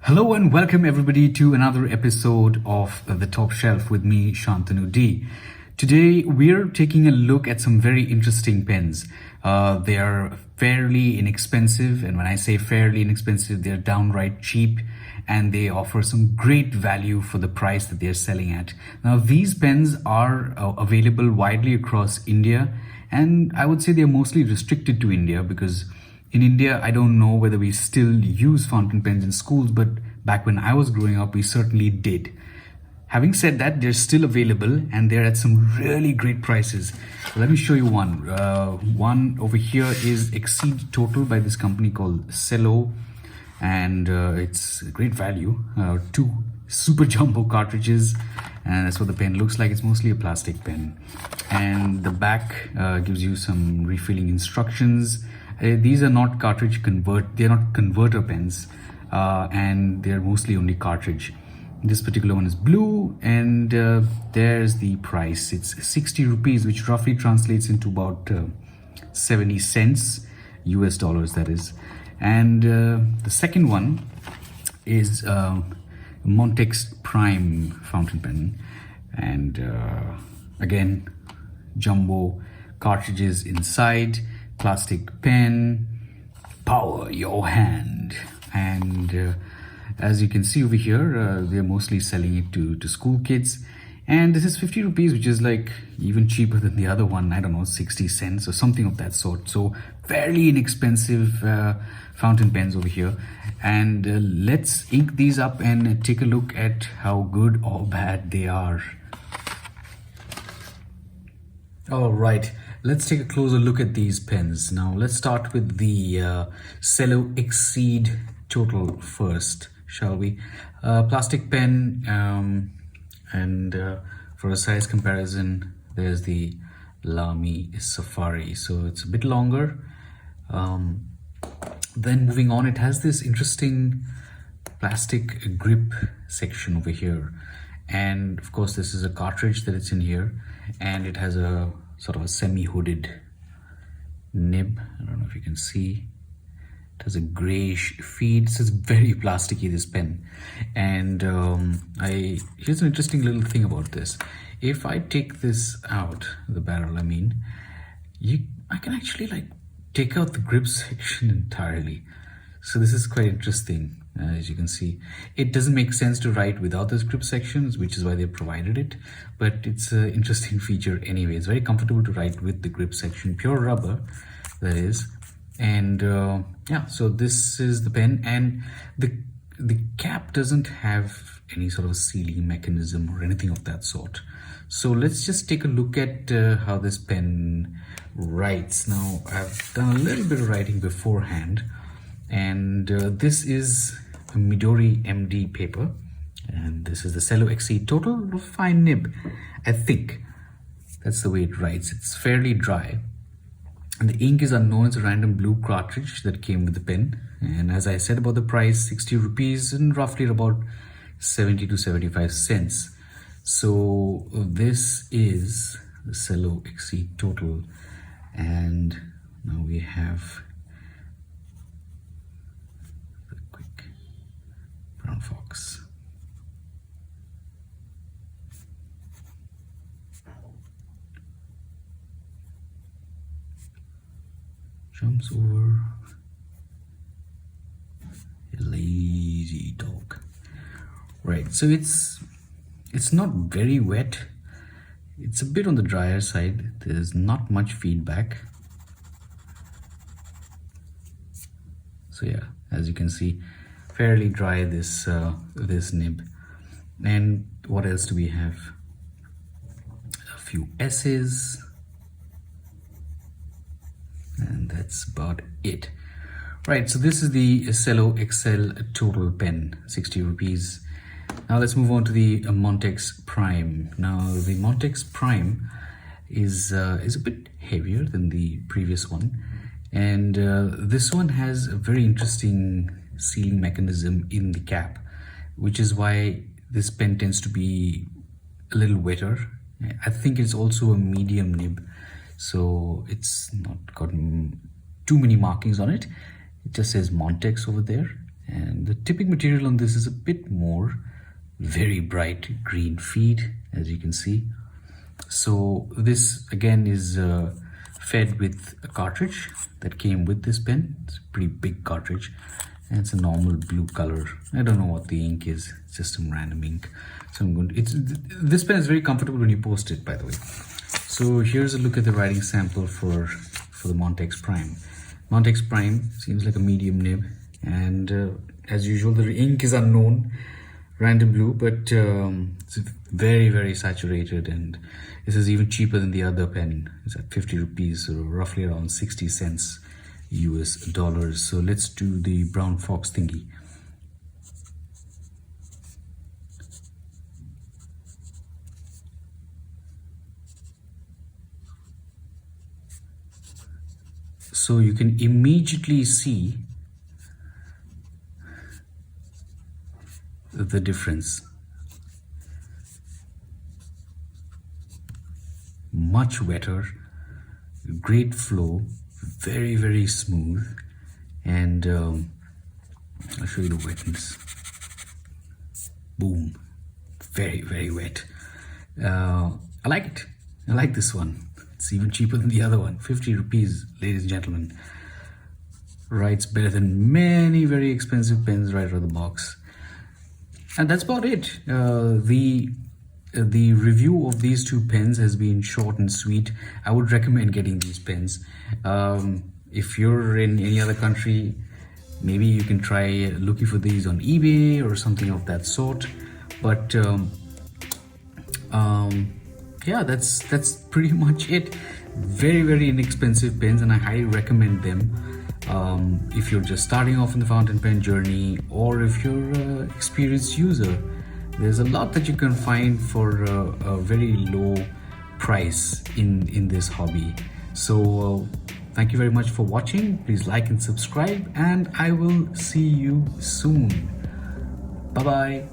Hello and welcome everybody to another episode of The Top Shelf with me, Shantanu D. Today we're taking a look at some very interesting pens. They are fairly inexpensive, and when I say fairly inexpensive, they're downright cheap and they offer some great value for the price that they're selling at. Now these pens are available widely across India, and I would say they're mostly restricted to India because in India, I don't know whether we still use fountain pens in schools, but back when I was growing up, we certainly did. Having said that, they're still available and they're at some really great prices. So let me show you one. One over here is Exceed Total by this company called Cello, and it's great value. Two super jumbo cartridges, and that's what the pen looks like. It's mostly a plastic pen, and the back gives you some refilling instructions. These are not they're not converter pens, and they're mostly only cartridge. This particular one is blue, and there's the price. It's 60 rupees, which roughly translates into about 70 cents US dollars, that is. And the second one is Montex Prime fountain pen, and again, jumbo cartridges inside, plastic pen, power your hand. And as you can see over here, they're mostly selling it to school kids, and this is 50 rupees, which is like even cheaper than the other one. I don't know, 60 cents or something of that sort. So fairly inexpensive fountain pens over here. And let's ink these up and take a look at how good or bad they are. All right, let's take a closer look at these pens. Now let's start with the Cello Exceed Total first, shall we? Plastic pen, and for a size comparison, there's the Lamy Safari. So it's a bit longer. Then moving on, it has this interesting plastic grip section over here. And of course, this is a cartridge that it's in here, and it has a sort of a semi-hooded nib. I don't know if you can see. It has a grayish feed. This is very plasticky, this pen. And here's an interesting little thing about this. If I take this out, the barrel, I mean, I can actually like take out the grip section entirely. So this is quite interesting. As you can see, it doesn't make sense to write without this grip sections, which is why they provided it, but it's an interesting feature anyway. It's very comfortable to write with the grip section, pure rubber, that is. And yeah, so this is the pen, and the cap doesn't have any sort of sealing mechanism or anything of that sort. So let's just take a look at how this pen writes. Now, I've done a little bit of writing beforehand, and this is a Midori MD paper, and this is the Cello Exceed Total, fine nib. I think that's the way it writes. It's fairly dry, and the ink is unknown. It's a random blue cartridge that came with the pen, and as I said about the price, 60 rupees and roughly about 70 to 75 cents. So this is the Cello Exceed Total, and now we have Brown Fox. Jumps over a lazy dog. Right, so it's not very wet. It's a bit on the drier side. There's not much feedback. So yeah, as you can see, fairly dry this nib. And what else do we have? A few S's, and that's about it. Right, so this is the Cello XL Total pen, 60 rupees. Now let's move on to the Montex Prime. Now the Montex Prime is a bit heavier than the previous one, and this one has a very interesting sealing mechanism in the cap, which is why this pen tends to be a little wetter. I think it's also a medium nib, so it's not got too many markings on it. It just says Montex over there, And the tipping material on this is a bit more, very bright green feed, as you can see. So this again is fed with a cartridge that came with this pen. It's a pretty big cartridge, and it's a normal blue color. I don't know what the ink is, it's just some random ink. So I'm going to, this pen is very comfortable when you post it, by the way. So here's a look at the writing sample for the Montex Prime. Montex Prime seems like a medium nib, and as usual the ink is unknown, random blue, but it's very saturated, and this is even cheaper than the other pen. It's at 50 rupees, so roughly around 60 cents US dollars. So let's do the brown fox thingy. So you can immediately see the difference. Much wetter, great flow, very smooth, and I'll show you the wetness. Boom, very wet. I like it. I like this one. It's even cheaper than the other one. 50 rupees, ladies and gentlemen. Writes better than many very expensive pens right out of the box. And that's about it. The review of these two pens has been short and sweet. I would recommend getting these pens. If you're in any other country, maybe you can try looking for these on eBay or something of that sort. But yeah, that's pretty much it. Very inexpensive pens, and I highly recommend them if you're just starting off in the fountain pen journey, or if you're an experienced user. There's a lot that you can find for a very low price in this hobby. So thank you very much for watching. Please like and subscribe, and I will see you soon. Bye bye.